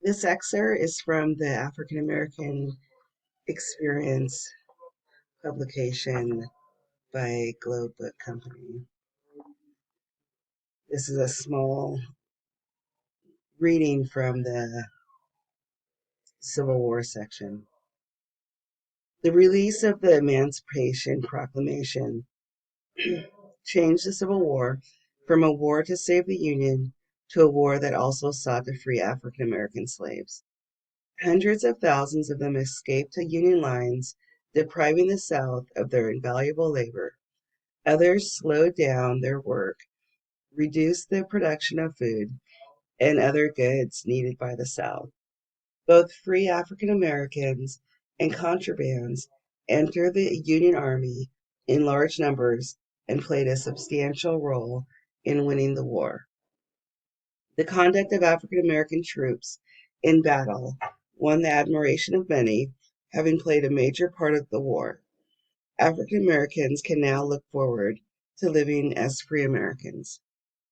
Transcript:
This excerpt is from the African American Experience publication by Globe Book Company. This is a small reading from the Civil War section. The release of the Emancipation Proclamation changed the Civil War from a war to save the Union to a war that also sought to free African American slaves. Hundreds of thousands of them escaped to Union lines, depriving the South of their invaluable labor. Others slowed down their work, reduced the production of food and other goods needed by the South. Both free African Americans and contrabands entered the Union Army in large numbers and played a substantial role in winning the war. The conduct of African American troops in battle won the admiration of many, having played a major part of the war. African Americans can now look forward to living as free Americans.